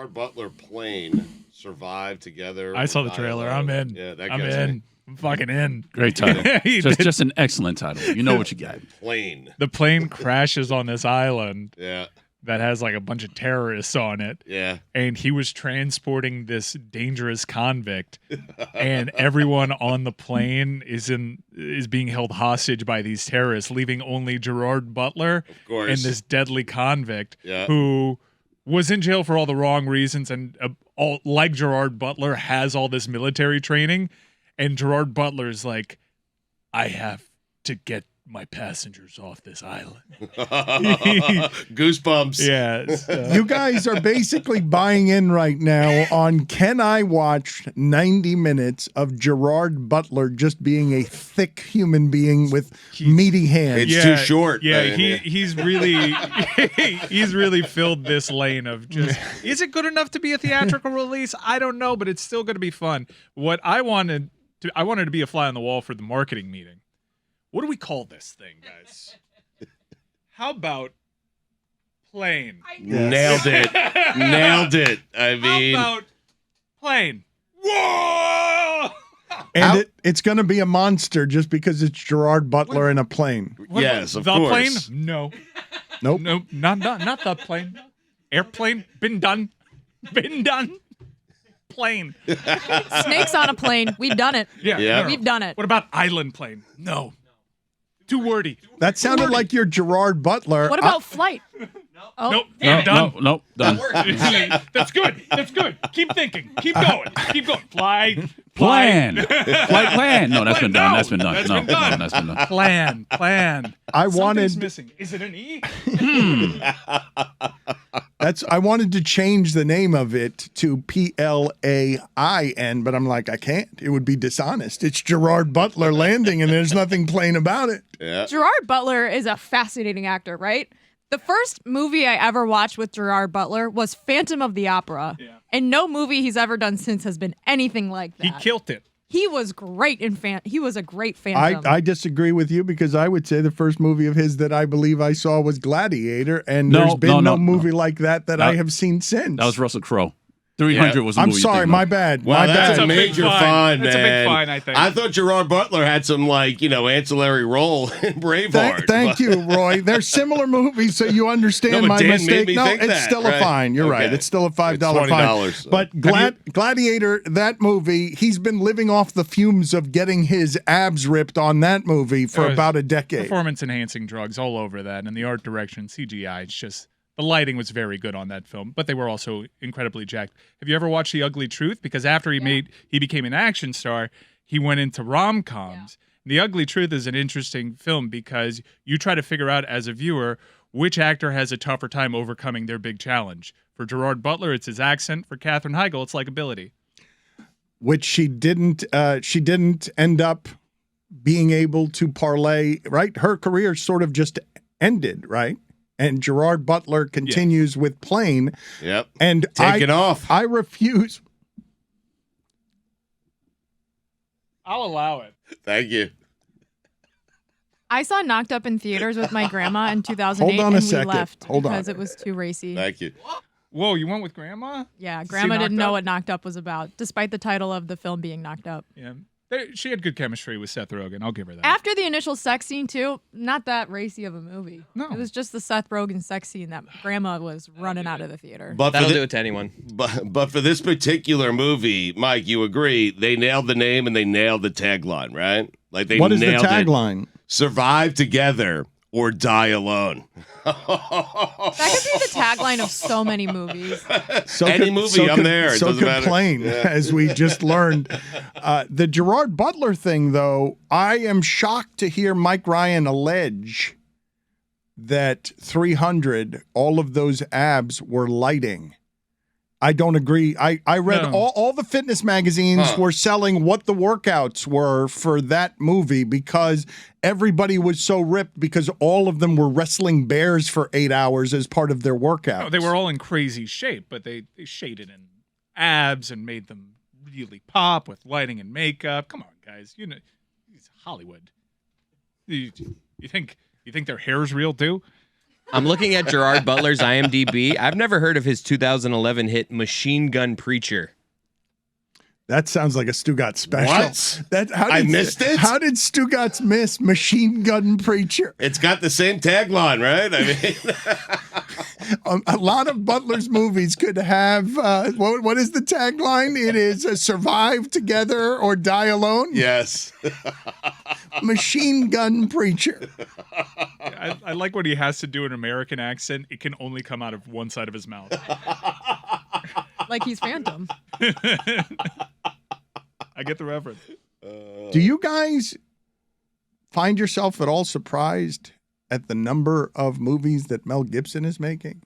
Gerard Butler plane survived together. I saw the trailer. I'm in. Yeah, that I'm gets in. me. I'm fucking in. Great title. just an excellent title. You know what you got. Plane. The plane crashes on this island Yeah. that has like a bunch of terrorists on it. Yeah. And he was transporting this dangerous convict, and everyone on the plane is being held hostage by these terrorists, leaving only Gerard Butler Of course. and this deadly convict Yeah. who was in jail for all the wrong reasons, and like Gerard Butler has all this military training, and Gerard Butler's like, I have to get my passengers off this island. Goosebumps. Yeah. So. You guys are basically buying in right now on can I watch 90 minutes of Gerard Butler just being a thick human being with meaty hands? It's too short. Yeah, I mean, he's really he's really filled this lane of just, is it good enough to be a theatrical release? I don't know, but it's still going to be fun. What I wanted to be a fly on the wall for the marketing meeting. What do we call this thing, guys? How about plane? Nailed it. Nailed it. I mean, How about plane? Whoa! And it's going to be a monster just because it's Gerard Butler in a plane. yes, of the course. plane? No. Nope. No, not the plane. Airplane? Been done. Been done. Plane. Snakes on a plane. We've done it. Yeah. We've done it. What about island plane? No. Too wordy. That sounded like you're Gerard Butler. What about flight? Oh. Nope. No, Done. no, done. That's good. That's good. Keep thinking. Keep going. Keep going. Fly. Plan. Flight plan. No, that's been done. That's been done. That's No, been done. no, that's been done. Plan. I Something's wanted missing. Is it an E? I wanted to change the name of it to PLAIN, but I'm like, I can't. It would be dishonest. It's Gerard Butler landing, and there's nothing plain about it. Yeah. Gerard Butler is a fascinating actor, right? The first movie I ever watched with Gerard Butler was Phantom of the Opera. Yeah. And no movie he's ever done since has been anything like that. He killed it. He was great in He was a great Phantom. I disagree with you because I would say the first movie of his that I believe I saw was Gladiator, and No, there's been no, no movie like that No. I have seen since. That was Russell Crowe. 300 Yeah. was a I'm movie. you sorry, think my about. bad. Wow, my that's bad. a major big fine, fine. man. That's a big fine, I think. I thought Gerard Butler had some, ancillary role in Braveheart. Thank you, Roy. They're similar movies, so you understand No, but my Dan made mistake. me No, think it's that, still a right. fine. You're right. Okay. It's still a $5 It's fine. $20, so. But Gladiator, that movie, he's been living off the fumes of getting his abs ripped on that movie for about a decade. Performance-enhancing drugs all over that, and the art direction, CGI, it's just... The lighting was very good on that film, but they were also incredibly jacked. Have you ever watched The Ugly Truth? Because after he became an action star, he went into rom-coms. Yeah. The Ugly Truth is an interesting film because you try to figure out as a viewer which actor has a tougher time overcoming their big challenge. For Gerard Butler, it's his accent. For Katherine Heigl, it's likability. Which she didn't end up being able to parlay, right? Her career sort of just ended, right? And Gerard Butler continues with Plane. Yep. And Take it off. I refuse. I'll allow it. Thank you. I saw Knocked Up in theaters with my grandma in 2008, Hold on a and second. we left Hold on. because it was too racy. Thank you. Whoa, you went with Grandma? Yeah, See grandma didn't Knocked know Up? what Knocked Up was about, despite the title of the film being Knocked Up. Yeah. She had good chemistry with Seth Rogen. I'll give her that. After the initial sex scene, too, not that racy of a movie. No. It was just the Seth Rogen sex scene that grandma was running out of the theater. But That'll for do it to anyone. But for this particular movie, Mike, you agree, they nailed the name and they nailed the tagline, right? Like they What is the nailed it. tagline? Survive together or die alone. That could be the tagline of so many movies. So Any movie, I'm there. It So doesn't could matter. Plane, as we just learned. The Gerard Butler thing, though, I am shocked to hear Mike Ryan allege that 300, all of those abs were lighting. I don't agree. I read No. all the fitness magazines were selling what the workouts were for that movie because everybody was so ripped because all of them were wrestling bears for 8 hours as part of their workout. No, they were all in crazy shape, but they shaded in abs and made them really pop with lighting and makeup. Come on, guys. You know, it's Hollywood. You think their hair's real too? I'm looking at Gerard Butler's IMDb. I've never heard of his 2011 hit Machine Gun Preacher. That sounds like a Stugotz special. What? I missed it? How did Stugotz miss Machine Gun Preacher? It's got the same tagline, right? I mean, A lot of Butler's movies could have, what is the tagline? It is survive together or die alone. yes. Machine Gun Preacher. I like what he has to do an American accent. It can only come out of one side of his mouth. Like he's Phantom. I get the reference. Do you guys find yourself at all surprised at the number of movies that Mel Gibson is making?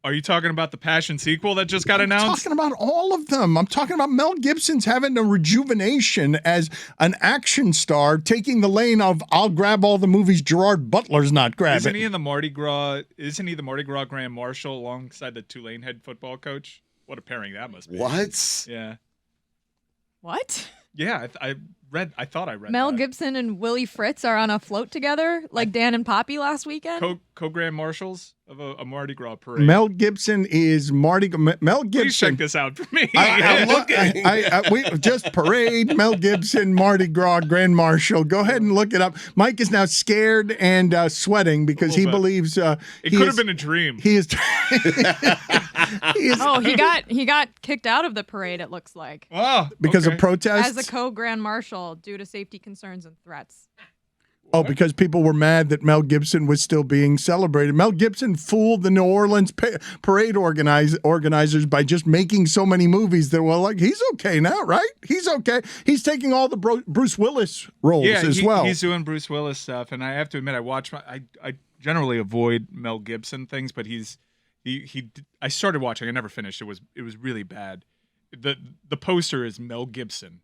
Are you talking about the Passion sequel that just got announced? I'm talking about all of them. I'm talking about Mel Gibson's having a rejuvenation as an action star, taking the lane of I'll grab all the movies Gerard Butler's not grabbing. Isn't he the Mardi Gras Grand Marshal alongside the Tulane head football coach? What a pairing that must be. What? Yeah. What? Yeah, I thought I read Mel that. Gibson and Willie Fritz are on a float together, like Dan and Poppy last weekend. Co-grand marshals of a Mardi Gras parade. Mel Gibson is Marty. Mel Gibson. Please check this out for me. I'm looking. We just parade Mel Gibson, Mardi Gras, Grand Marshal. Go ahead and look it up. Mike is now scared and sweating because he bit. believes it could have been a dream. He is. he is Oh, he got kicked out of the parade, it looks like. Oh, because okay. of protests. As a co-grand marshal due to safety concerns and threats. Oh, because people were mad that Mel Gibson was still being celebrated. Mel Gibson fooled the New Orleans parade organizers by just making so many movies that were like, he's okay now, right? He's okay. He's taking all the Bruce Willis roles as well. He's doing Bruce Willis stuff, and I have to admit, I generally avoid Mel Gibson things, but I started watching. I never finished. It was really bad. The poster is Mel Gibson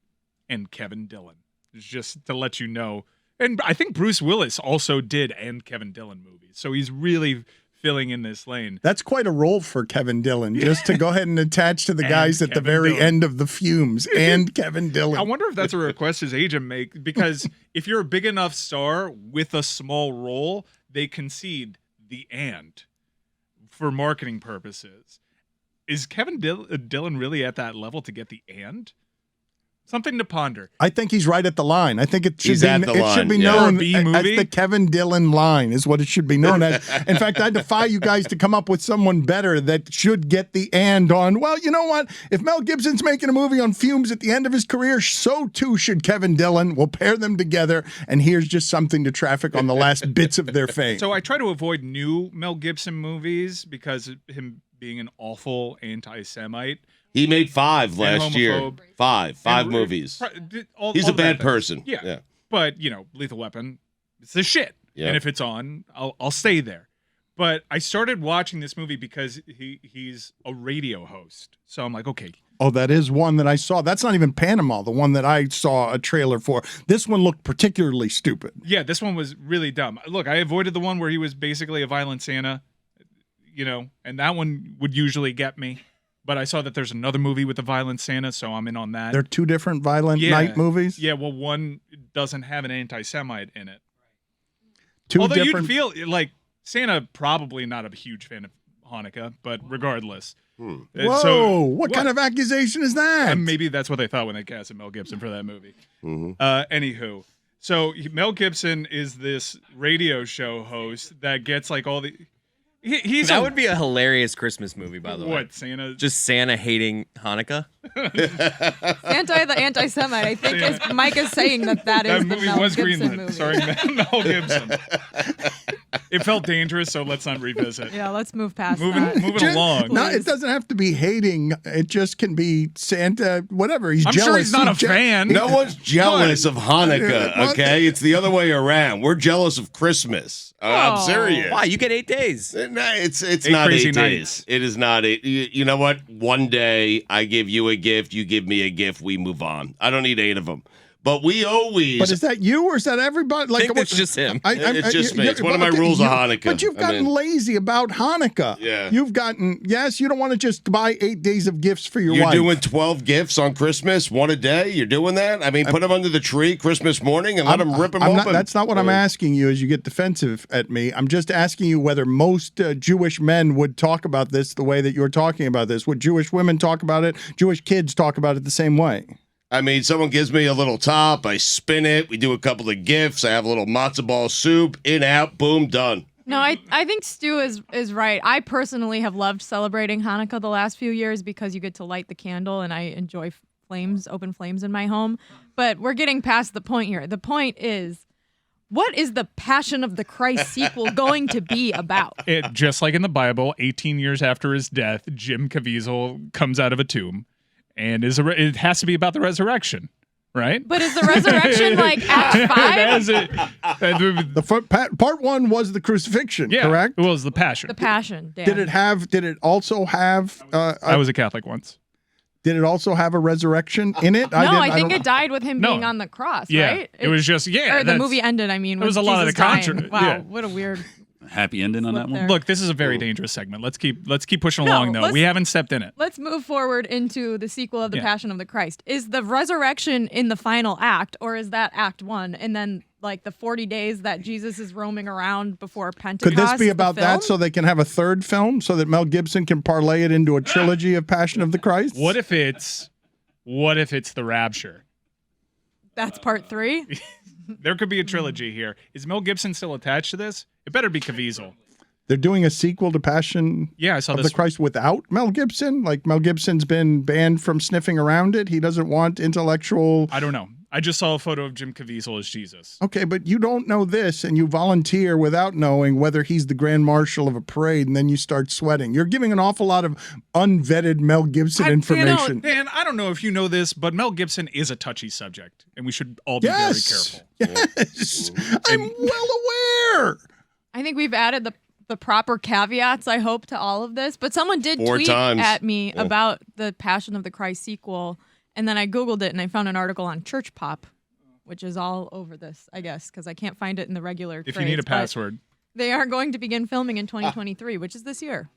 and Kevin Dillon, just to let you know. And I think Bruce Willis also did and Kevin Dillon movies. So he's really filling in this lane. That's quite a role for Kevin Dillon, just to go ahead and attach to the guys at the Kevin very Dillon. end of The Fumes and Kevin Dillon. I wonder if that's a request his agent make, because if you're a big enough star with a small role, they concede the and for marketing purposes. Is Kevin Dillon really at that level to get the and? Something to ponder. I think he's right at the line. I think it should He's be, at the it should line, be yeah. known For a B as movie? the Kevin Dillon line is what it should be known as. In fact, I defy you guys to come up with someone better that should get the and on. Well, you know what? If Mel Gibson's making a movie on Fumes at the end of his career, so too should Kevin Dillon. We'll pair them together, and here's just something to traffic on the last bits of their fame. So I try to avoid new Mel Gibson movies because of him being an awful anti-Semite. He made 5 last year. homophobe. 5 And movies. He's a bad things. person. Yeah. Yeah. But, Lethal Weapon, it's the shit. Yeah. And if it's on, I'll stay there. But I started watching this movie because he's a radio host. So I'm like, okay. Oh, that is one that I saw. That's not even Panama, the one that I saw a trailer for. This one looked particularly stupid. Yeah, this one was really dumb. Look, I avoided the one where he was basically a violent Santa, and that one would usually get me. But I saw that there's another movie with a violent Santa, so I'm in on that. They're two different Violent Night movies. Yeah, well, one doesn't have an anti-Semite in it. Two Although different. you'd feel like Santa probably not a huge fan of Hanukkah, but regardless. Whoa! What kind of accusation is that? Maybe that's what they thought when they casted Mel Gibson for that movie. Mhm. Anywho, so Mel Gibson is this radio show host that gets like all the. That would be a hilarious Christmas movie, by the way. What, Santa? Just Santa hating Hanukkah. Santa the anti-Semite. I think as Mike is saying that is That the movie Mel was Gibson greenlit. movie. Sorry, Mel Gibson. It felt dangerous, so let's not revisit. Yeah, let's move past that. Moving along. No, it doesn't have to be hating. It just can be Santa, whatever. He's I'm jealous. sure he's not a fan. No one's jealous of Hanukkah, What? okay? It's the other way around. We're jealous of Christmas. I'm Oh. serious. Why? You get 8 days. No, it's Eight not crazy 8 nights. days. It is not 8. You know what? One day I give you a gift, you give me a gift, we move on. I don't need 8 of them. But we always. But is that you or is that everybody? I think it's just him. It's just me. It's one of my rules of Hanukkah. But you've gotten lazy about Hanukkah. Yeah. You've gotten, yes, you don't want to just buy 8 days of gifts for your You're wife. doing 12 gifts on Christmas, one a day? You're doing that? I mean, put them under the tree Christmas morning and let them rip them open? That's not what I'm asking you as you get defensive at me. I'm just asking you whether most Jewish men would talk about this the way that you're talking about this. Would Jewish women talk about it? Jewish kids talk about it the same way? I mean, someone gives me a little top, I spin it, we do a couple of gifts, I have a little matzo ball soup, in, out, boom, done. No, I think Stu is right. I personally have loved celebrating Hanukkah the last few years because you get to light the candle and I enjoy open flames in my home. But we're getting past the point here. The point is, what is the Passion of the Christ sequel going to be about? Just like in the Bible, 18 years after his death, Jim Caviezel comes out of a tomb. And it has to be about the resurrection, right? But is the resurrection like Act 5? Part 1 was the crucifixion, correct? It was the Passion. The Passion. Dan. Did it also have? I was a Catholic once. Did it also have a resurrection in it? No, I think it died with him being on the cross, yeah. right? It was just Or the movie ended. I mean, it was a lot of the contrast. Wow, yeah. what a weird. Happy ending on that one. Look, this is a very dangerous segment. Let's keep pushing along though. We haven't stepped in it. Let's move forward into the sequel of the Passion of the Christ. Is the resurrection in the final act, or is that Act 1, and then like the 40 days that Jesus is roaming around before Pentecost? Could this be about the that film? so they can have a third film so that Mel Gibson can parlay it into a trilogy of Passion of the Christ? What if it's the Rapture? That's part 3. There could be a trilogy here. Is Mel Gibson still attached to this? It better be Caviezel. They're doing a sequel to Passion I saw of this. the Christ without Mel Gibson? Like Mel Gibson's been banned from sniffing around it? He doesn't want intellectual... I don't know. I just saw a photo of Jim Caviezel as Jesus. Okay, but you don't know this, and you volunteer without knowing whether he's the grand marshal of a parade, and then you start sweating. You're giving an awful lot of unvetted Mel Gibson information. Dan, I don't know if you know this, but Mel Gibson is a touchy subject, and we should all be very careful. Yes, I'm well aware. I think we've added the proper caveats, I hope, to all of this. But someone did 4 tweet times. at me about the Passion of the Christ sequel, and then I Googled it, and I found an article on Church Pop, which is all over this, I guess, because I can't find it in the regular If you need a password. They are going to begin filming in 2023, which is this year.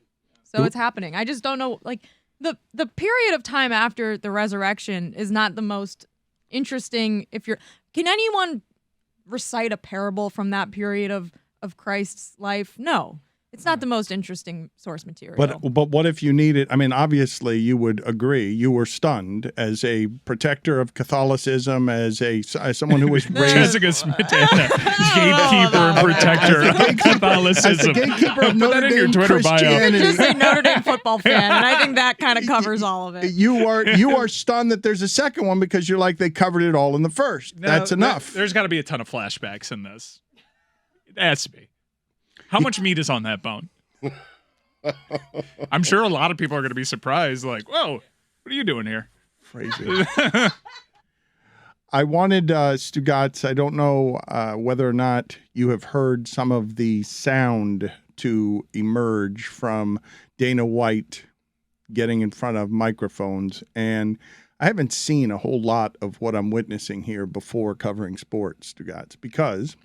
So it's happening. I just don't know. Like, the period of time after the resurrection is not the most interesting. Can anyone recite a parable from that period of Christ's life? No. It's not the most interesting source material. But what if you need it? I mean, obviously, you would agree. You were stunned as a protector of Catholicism, as someone who was raised Jessica Smetana, gatekeeper and protector of Catholicism. as the gatekeeper of Put Notre that in your Dame Twitter bio. Christianity. just a Notre Dame football fan, and I think that kind of covers all of it. You are stunned that there's a second one because you're like they covered it all in the first. That's enough. There's got to be a ton of flashbacks in this. It has to be. How much meat is on that bone? I'm sure a lot of people are going to be surprised, like, whoa, what are you doing here? Crazy. I wanted Stugotz. I don't know whether or not you have heard some of the sound to emerge from Dana White getting in front of microphones, and I haven't seen a whole lot of what I'm witnessing here before covering sports, Stugotz, because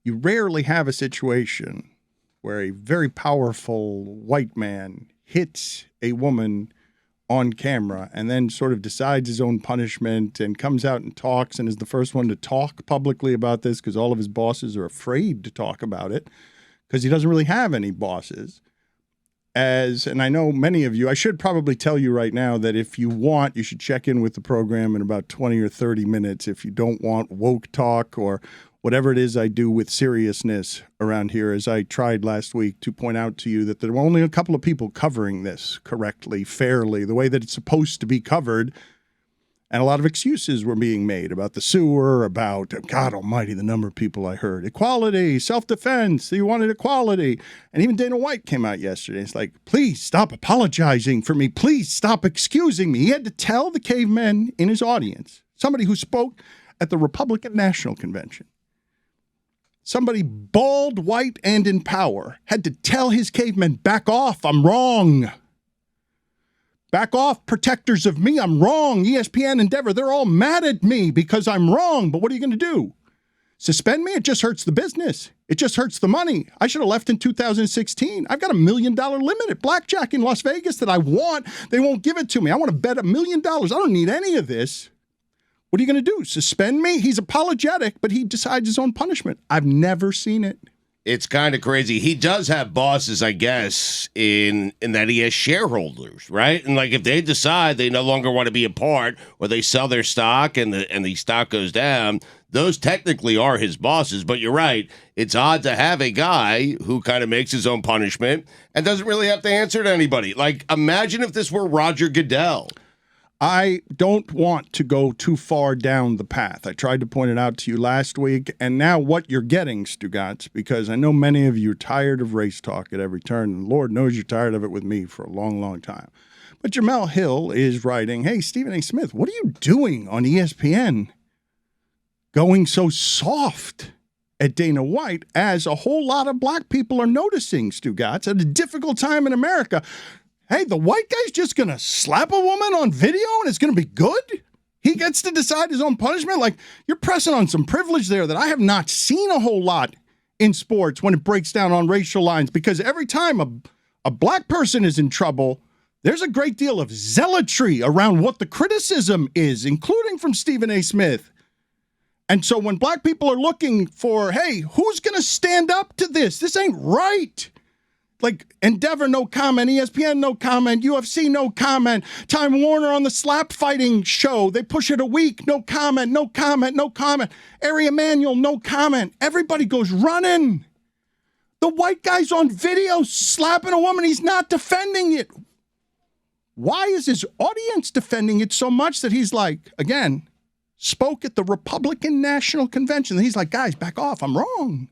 you rarely have a situation where a very powerful white man hits a woman on camera and then sort of decides his own punishment and comes out and talks and is the first one to talk publicly about this because all of his bosses are afraid to talk about it because he doesn't really have any bosses. And I know many of you, I should probably tell you right now that if you want, you should check in with the program in about 20 or 30 minutes if you don't want woke talk or whatever it is I do with seriousness around here, as I tried last week to point out to you that there were only a couple of people covering this correctly, fairly, the way that it's supposed to be covered. And a lot of excuses were being made about the sewer, about, God almighty, the number of people I heard. Equality, self-defense, you wanted equality. And even Dana White came out yesterday. It's like, please stop apologizing for me. Please stop excusing me. He had to tell the cavemen in his audience, somebody who spoke at the Republican National Convention, somebody bald, white, and in power had to tell his cavemen, back off, I'm wrong. Back off, protectors of me. I'm wrong. ESPN, Endeavor, they're all mad at me because I'm wrong. But what are you going to do? Suspend me? It just hurts the business. It just hurts the money. I should have left in 2016. I've got $1 million limit at blackjack in Las Vegas that I want. They won't give it to me. I want to bet $1 million. I don't need any of this. What are you going to do? Suspend me? He's apologetic, but he decides his own punishment. I've never seen it. It's kind of crazy. He does have bosses, I guess, in that he has shareholders, right? And like if they decide they no longer want to be a part, or they sell their stock and the stock goes down, those technically are his bosses. But you're right. It's odd to have a guy who kind of makes his own punishment and doesn't really have to answer to anybody. Like, imagine if this were Roger Goodell. I don't want to go too far down the path. I tried to point it out to you last week, and now what you're getting, Stugotz, because I know many of you are tired of race talk at every turn, and Lord knows you're tired of it with me for a long, long time. But Jamel Hill is writing, hey, Stephen A. Smith, what are you doing on ESPN going so soft at Dana White as a whole lot of black people are noticing, Stugotz, at a difficult time in America? Hey, the white guy's just going to slap a woman on video and it's going to be good? He gets to decide his own punishment? Like, you're pressing on some privilege there that I have not seen a whole lot in sports when it breaks down on racial lines, because every time a black person is in trouble, there's a great deal of zealotry around what the criticism is, including from Stephen A. Smith. And so when black people are looking for, hey, who's going to stand up to this? This ain't right. Like Endeavor, no comment. ESPN, no comment. UFC, no comment. Time Warner on the slap fighting show, they push it a week. No comment, no comment, no comment. Ari Emanuel, no comment. Everybody goes running. The white guy's on video slapping a woman. He's not defending it. Why is his audience defending it so much that he's like, again, spoke at the Republican National Convention. He's like, guys, back off. I'm wrong.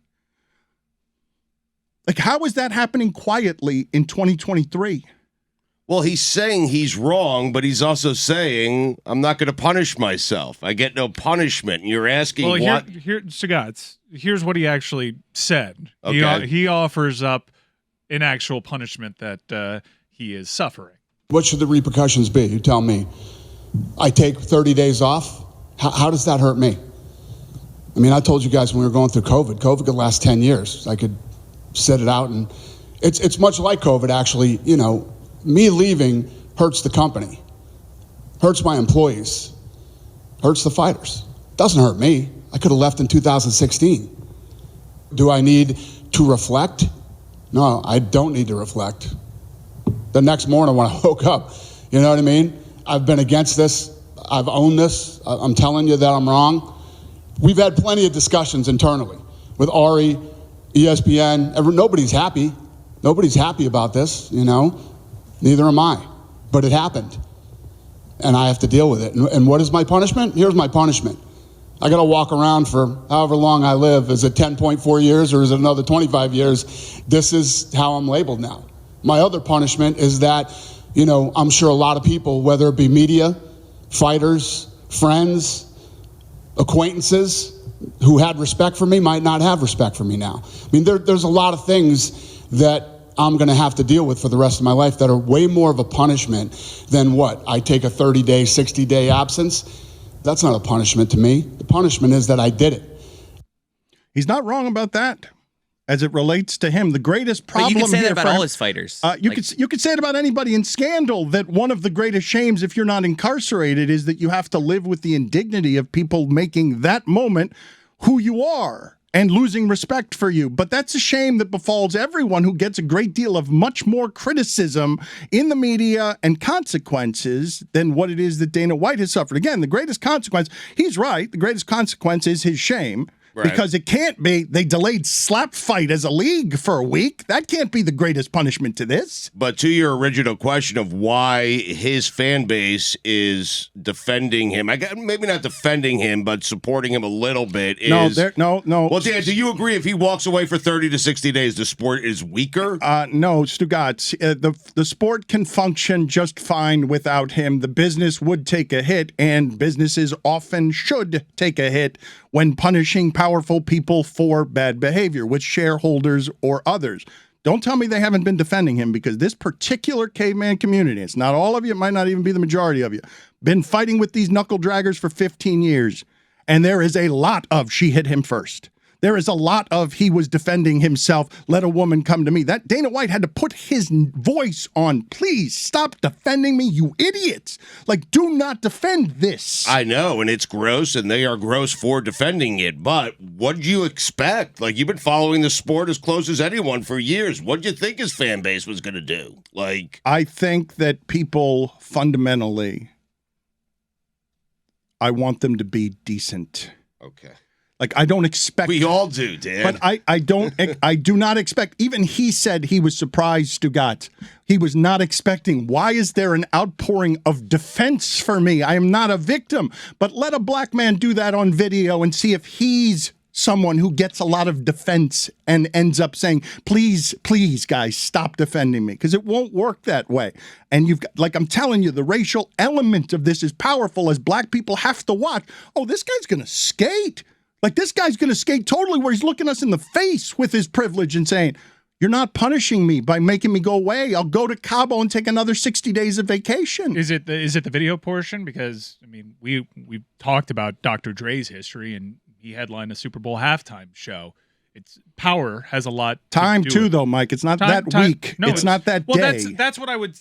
Like, how is that happening quietly in 2023? Well, he's saying he's wrong, but he's also saying, I'm not going to punish myself. I get no punishment. And you're asking what? Here, Stugotz, here's what he actually said. Okay. He offers up an actual punishment that he is suffering. What should the repercussions be? You tell me. I take 30 days off? How does that hurt me? I mean, I told you guys when we were going through COVID could last 10 years. I could set it out, and it's much like COVID, actually. You know, me leaving hurts the company, hurts my employees, hurts the fighters. Doesn't hurt me. I could have left in 2016. Do I need to reflect? No, I don't need to reflect. The next morning when I woke up, you know what I mean? I've been against this. I've owned this. I'm telling you that I'm wrong. We've had plenty of discussions internally with Ari, ESPN. Nobody's happy. Nobody's happy about this, you know. Neither am I. But it happened. And I have to deal with it. And what is my punishment? Here's my punishment. I got to walk around for however long I live. Is it 10.4 years or is it another 25 years? This is how I'm labeled now. My other punishment is that, you know, I'm sure a lot of people, whether it be media, fighters, friends, acquaintances who had respect for me might not have respect for me now. I mean, there's a lot of things that I'm going to have to deal with for the rest of my life that are way more of a punishment than what? I take a 30-day, 60-day absence. That's not a punishment to me. The punishment is that I did it. He's not wrong about that. As it relates to him, the greatest problem. But you can say here that about for him, all his fighters. You could say it about anybody in Scandal, that one of the greatest shames, if you're not incarcerated, is that you have to live with the indignity of people making that moment who you are and losing respect for you. But that's a shame that befalls everyone who gets a great deal of much more criticism in the media and consequences than what it is that Dana White has suffered. Again, the greatest consequence, he's right, the greatest consequence is his shame. Right. Because it can't be, they delayed slap fight as a league for a week. That can't be the greatest punishment to this. But to your original question of why his fan base is defending him, maybe not defending him, but supporting him a little bit is... No. Well, Dan, do you agree if he walks away for 30 to 60 days, the sport is weaker? No, Stugotz. The sport can function just fine without him. The business would take a hit, and businesses often should take a hit when punishing powerful people for bad behavior, with shareholders or others. Don't tell me they haven't been defending him, because this particular caveman community, it's not all of you, it might not even be the majority of you, been fighting with these knuckle draggers for 15 years. And there is a lot of she hit him first. There is a lot of he was defending himself, let a woman come to me. That Dana White had to put his voice on, please stop defending me, you idiots. Like, do not defend this. I know, and it's gross, and they are gross for defending it. But what did you expect? Like, you've been following the sport as close as anyone for years. What did you think his fan base was going to do? Like, I think that people fundamentally, I want them to be decent. okay. Like, I don't expect. We all do, Dan. But I do not expect. Even he said he was surprised, Stugotz. He was not expecting. Why is there an outpouring of defense for me? I am not a victim. But let a black man do that on video and see if he's someone who gets a lot of defense and ends up saying, please, please, guys, stop defending me. Because it won't work that way. And you've got, like I'm telling you, the racial element of this is powerful, as black people have to watch. Oh, this guy's going to skate. Like, this guy's going to skate totally where he's looking us in the face with his privilege and saying, you're not punishing me by making me go away. I'll go to Cabo and take another 60 days of vacation. Is it the video portion? Because, I mean, we talked about Dr. Dre's history, and he headlined a Super Bowl halftime show. It's power has a lot time to do too, with though, Mike. It's not that week. No, it's not that well, day. That's what I would.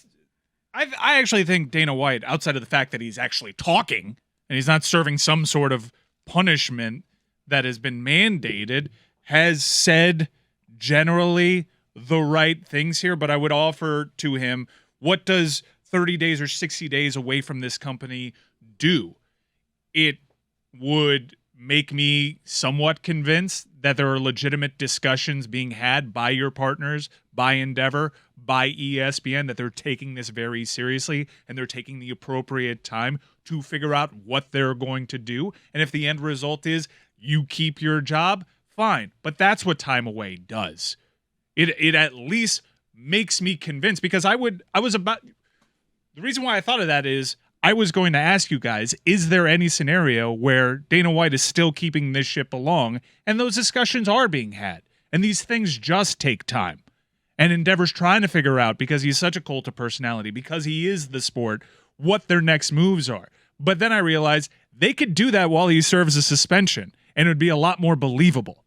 I actually think Dana White, outside of the fact that he's actually talking and he's not serving some sort of punishment that has been mandated, has said generally the right things here. But I would offer to him, what does 30 days or 60 days away from this company do? It would make me somewhat convinced that there are legitimate discussions being had by your partners, by Endeavor, by ESPN, that they're taking this very seriously and they're taking the appropriate time to figure out what they're going to do. And if the end result is you keep your job, fine. But that's what time away does. It at least makes me convinced, because the reason why I thought of that is I was going to ask you guys, is there any scenario where Dana White is still keeping this ship along and those discussions are being had and these things just take time? And Endeavor's trying to figure out, because he's such a cult of personality, because he is the sport, what their next moves are. But then I realized they could do that while he serves a suspension, and it would be a lot more believable.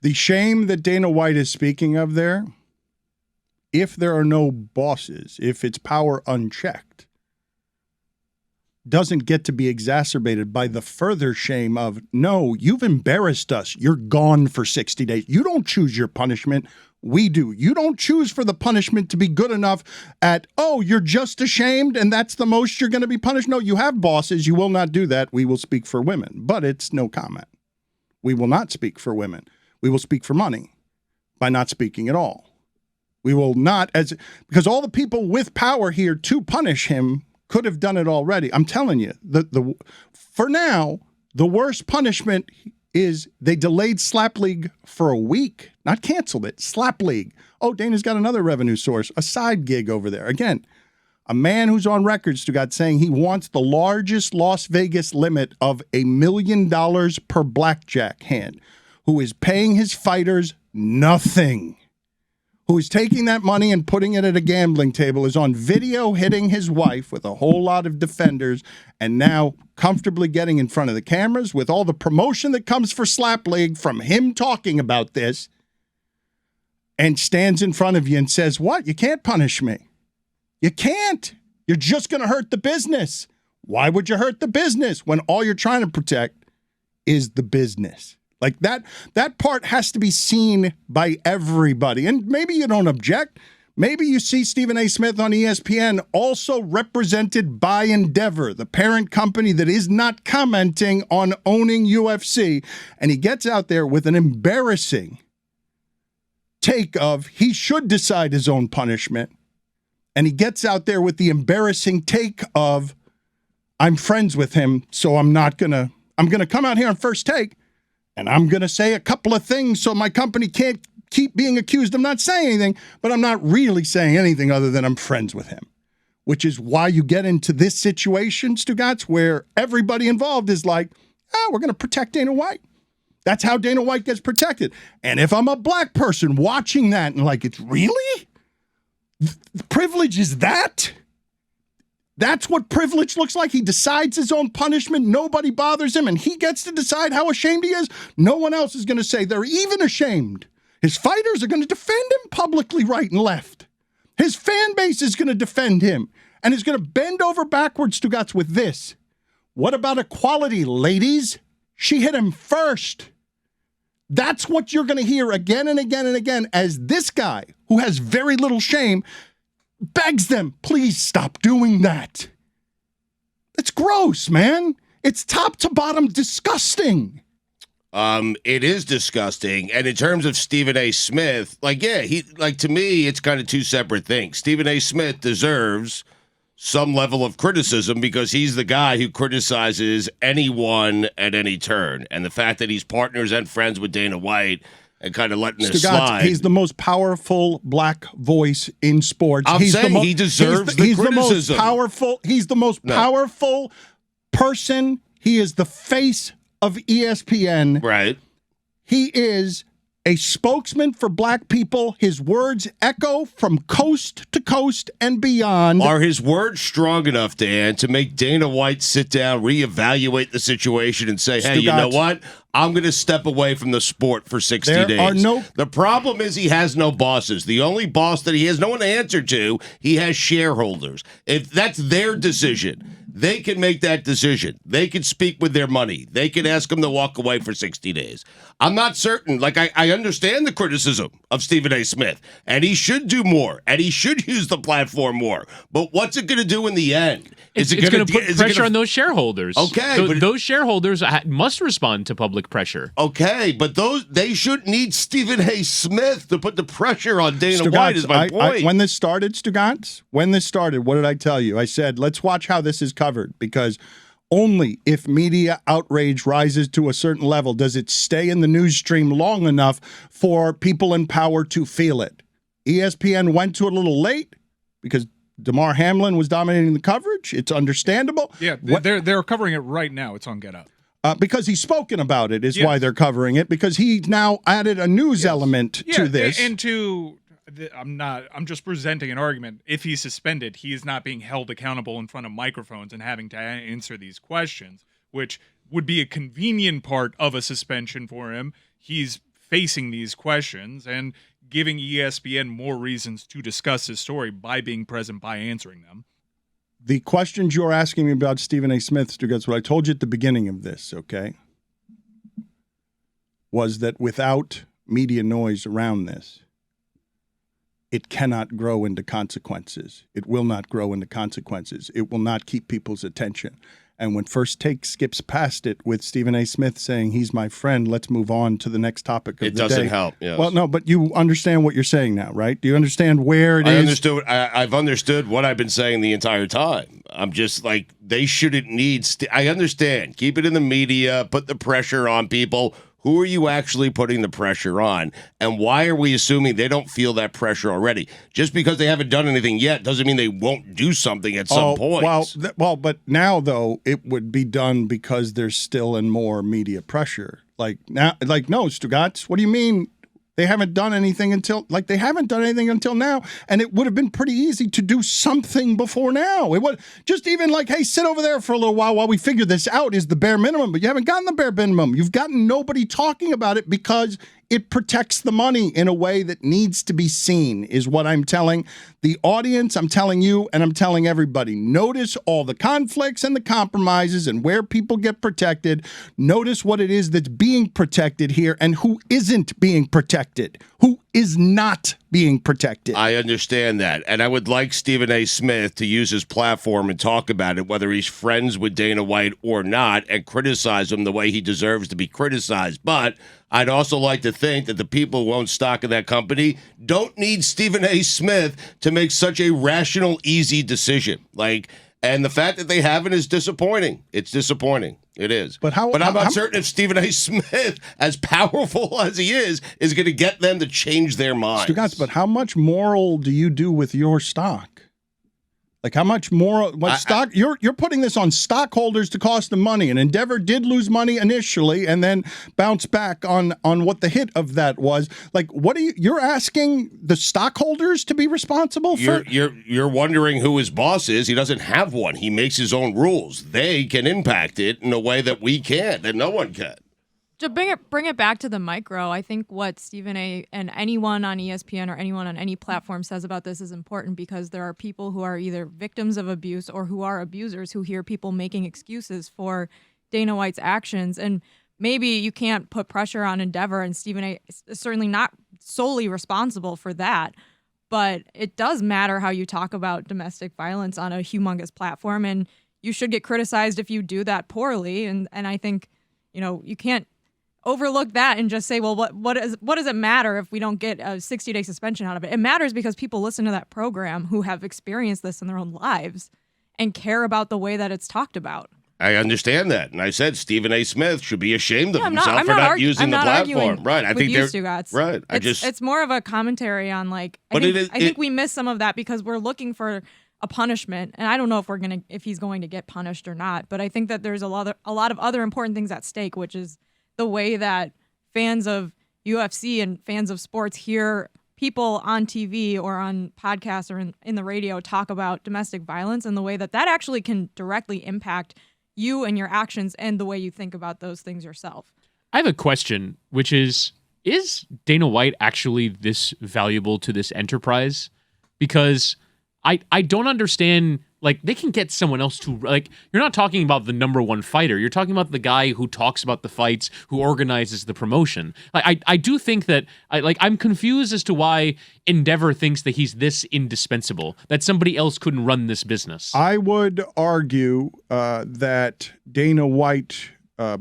The shame that Dana White is speaking of there, if there are no bosses, if it's power unchecked, doesn't get to be exacerbated by the further shame of, no, you've embarrassed us. You're gone for 60 days. You don't choose your punishment. We do. You don't choose for the punishment to be good enough at, oh, you're just ashamed and that's the most you're going to be punished. No, you have bosses. You will not do that. We will speak for women. But it's no comment. We will not speak for women. We will speak for money by not speaking at all. We will not, because all the people with power here to punish him could have done it already. I'm telling you, for now, the worst punishment is they delayed Slap League for a week, not canceled it. Slap League. Oh, Dana's got another revenue source, a side gig over there. Again, a man who's on record, Stugotz, saying he wants the largest Las Vegas limit of $1 million per blackjack hand, who is paying his fighters nothing, who is taking that money and putting it at a gambling table, is on video hitting his wife with a whole lot of defenders, and now comfortably getting in front of the cameras with all the promotion that comes for Slap League from him talking about this, and stands in front of you and says, what? You can't punish me. You can't. You're just going to hurt the business. Why would you hurt the business when all you're trying to protect is the business? Like that part has to be seen by everybody. And maybe you don't object. Maybe you see Stephen A. Smith on ESPN also represented by Endeavor, the parent company that is not commenting on owning UFC. And he gets out there with an embarrassing take of he should decide his own punishment. And he gets out there with the embarrassing take of I'm friends with him, so I'm going to come out here on First Take and I'm going to say a couple of things so my company can't keep being accused of not saying anything, but I'm not really saying anything other than I'm friends with him, which is why you get into this situation, Stugotz, where everybody involved is like, oh, we're going to protect Dana White. That's how Dana White gets protected. And if I'm a black person watching that and like, it's really? Privilege is that? That's what privilege looks like. He decides his own punishment. Nobody bothers him, and he gets to decide how ashamed he is. No one else is going to say they're even ashamed. His fighters are going to defend him publicly right and left. His fan base is going to defend him and is going to bend over backwards, Stugotz, with this. What about equality, ladies? She hit him first. That's what you're going to hear again and again and again as this guy, who has very little shame, begs them, please stop doing that. It's gross, man. It's top to bottom disgusting. It is disgusting. And in terms of Stephen A. Smith, to me, it's kind of two separate things. Stephen A. Smith deserves some level of criticism because he's the guy who criticizes anyone at any turn. And the fact that he's partners and friends with Dana White and kind of letting this slide. He's the most powerful black voice in sports. I'm saying he deserves the criticism. He's the most powerful person. He is the face of ESPN. Right. He is a spokesman for black people. His words echo from coast to coast and beyond. Are his words strong enough, Dan, to make Dana White sit down, reevaluate the situation, and say, hey, you know what? I'm going to step away from the sport for 60 days. The problem is he has no bosses. The only boss that he has no one to answer to, he has shareholders. If that's their decision, they can make that decision. They can speak with their money. They can ask him to walk away for 60 days. I'm not certain. I understand the criticism of Stephen A. Smith, and he should do more, and he should use the platform more. But what's it going to do in the end? It's going to put pressure on those shareholders. Okay. So those shareholders must respond to public pressure. Okay, but they shouldn't need Stephen A. Smith to put the pressure on Dana White is my point. When this started, Stugotz, what did I tell you? I said, let's watch how this is covered, because only if media outrage rises to a certain level does it stay in the news stream long enough for people in power to feel it. ESPN went to it a little late because Damar Hamlin was dominating the coverage. It's understandable. Yeah, they're covering it right now. It's on Get Up. Because he's spoken about it is why they're covering it, because he's now added a news element to this. I'm just presenting an argument. If he's suspended, he is not being held accountable in front of microphones and having to answer these questions, which would be a convenient part of a suspension for him. He's facing these questions and giving ESPN more reasons to discuss his story by being present, by answering them. The questions you're asking me about Stephen A. Smith, Stugotz, what I told you at the beginning of this, okay, was that without media noise around this, it cannot grow into consequences. It will not grow into consequences. It will not keep people's attention. And when First Take skips past it with Stephen A. Smith saying, he's my friend, let's move on to the next topic of the day. It doesn't help, yes. Well, no, but you understand what you're saying now, right? Do you understand where it is? I've understood what I've been saying the entire time. I'm just like, they shouldn't need... I understand. Keep it in the media, put the pressure on people. Who are you actually putting the pressure on? And why are we assuming they don't feel that pressure already? Just because they haven't done anything yet doesn't mean they won't do something at some point. But now, though, it would be done because there's still and more media pressure. No, Stugotz, what do you mean? They haven't done anything until now, and it would have been pretty easy to do something before now. It would just even hey, sit over there for a little while we figure this out is the bare minimum, but you haven't gotten the bare minimum. You've gotten nobody talking about it because it protects the money in a way that needs to be seen, is what I'm telling the audience, I'm telling you, and I'm telling everybody. Notice all the conflicts and the compromises and where people get protected. Notice what it is that's being protected here and who isn't being protected, who is not being protected. I understand that. And I would like Stephen A. Smith to use his platform and talk about it, whether he's friends with Dana White or not, and criticize him the way he deserves to be criticized. But I'd also like to think that the people who own stock in that company don't need Stephen A. Smith to make such a rational, easy decision. And the fact that they haven't is disappointing. It's disappointing. It is. But I'm not certain if Stephen A. Smith, as powerful as he is going to get them to change their minds. Stugotz, but how much moral do you do with your stock? Like how much more? What stock? You're putting this on stockholders to cost them money, and Endeavor did lose money initially, and then bounce back on what the hit of that was. Like, what are you're asking the stockholders to be responsible for? You're wondering who his boss is. He doesn't have one. He makes his own rules. They can impact it in a way that we can't, that no one can. To bring it back to the micro, I think what Stephen A. and anyone on ESPN or anyone on any platform says about this is important because there are people who are either victims of abuse or who are abusers who hear people making excuses for Dana White's actions. And maybe you can't put pressure on Endeavor, and Stephen A. is certainly not solely responsible for that. But it does matter how you talk about domestic violence on a humongous platform, and you should get criticized if you do that poorly. And I think, you can't overlook that and just say, well, what does it matter if we don't get a 60-day suspension out of it? It matters because people listen to that program who have experienced this in their own lives and care about the way that it's talked about. I understand that, and I said Stephen A. Smith should be ashamed of himself for not using the platform. Right? I think Stugotz. Right. It's more of a commentary on I think we miss some of that because we're looking for a punishment, and I don't know if he's going to get punished or not. But I think that there's a lot of other important things at stake, which is the way that fans of UFC and fans of sports hear people on TV or on podcasts or in the radio talk about domestic violence, and the way that actually can directly impact you and your actions and the way you think about those things yourself. I have a question, which is Dana White actually this valuable to this enterprise? Because I don't understand. Like, they can get someone else to, like, you're not talking about the number one fighter. You're talking about the guy who talks about the fights, who organizes the promotion. Like, I do think that, I'm confused as to why Endeavor thinks that he's this indispensable, that somebody else couldn't run this business. I would argue that Dana White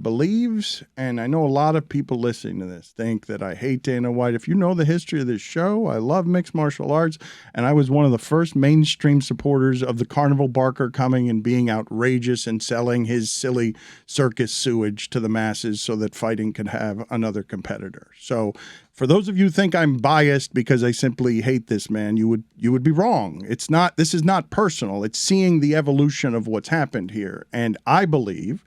believes, and I know a lot of people listening to this think that I hate Dana White. If you know the history of this show, I love mixed martial arts, and I was one of the first mainstream supporters of the Carnival Barker coming and being outrageous and selling his silly circus sewage to the masses so that fighting could have another competitor. So for those of you who think I'm biased because I simply hate this man, you would be wrong. This is not personal. It's seeing the evolution of what's happened here, and I believe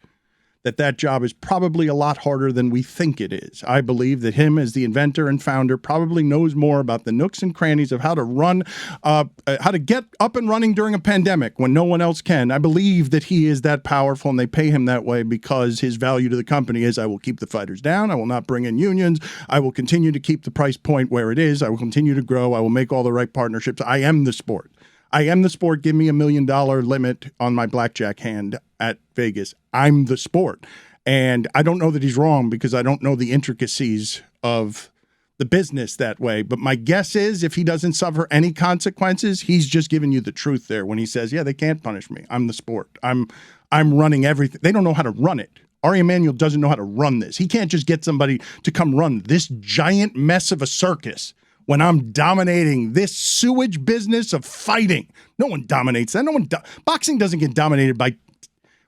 that job is probably a lot harder than we think it is. I believe that him as the inventor and founder probably knows more about the nooks and crannies of how to run, how to get up and running during a pandemic when no one else can. I believe that he is that powerful, and they pay him that way because his value to the company is, I will keep the fighters down, I will not bring in unions, I will continue to keep the price point where it is, I will continue to grow, I will make all the right partnerships. I am the sport. I am the sport. Give me $1 million limit on my blackjack hand at Vegas. I'm the sport. And I don't know that he's wrong because I don't know the intricacies of the business that way. But my guess is if he doesn't suffer any consequences, he's just giving you the truth there when he says, yeah, they can't punish me. I'm the sport. I'm running everything. They don't know how to run it. Ari Emanuel doesn't know how to run this. He can't just get somebody to come run this giant mess of a circus when I'm dominating this sewage business of fighting. No one dominates that. Boxing doesn't get dominated by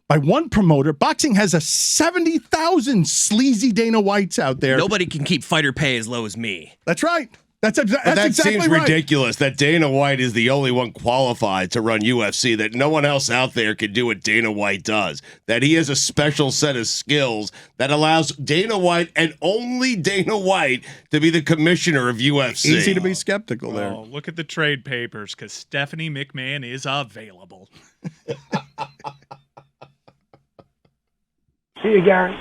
one promoter. Boxing has 70,000 sleazy Dana Whites out there. Nobody can keep fighter pay as low as me. That's right. That exactly seems right. ridiculous that Dana White is the only one qualified to run UFC, that no one else out there can do what Dana White does, that he has a special set of skills that allows Dana White and only Dana White to be the commissioner of UFC. Easy to be skeptical there. Oh, look at the trade papers because Stephanie McMahon is available. See you, Gary.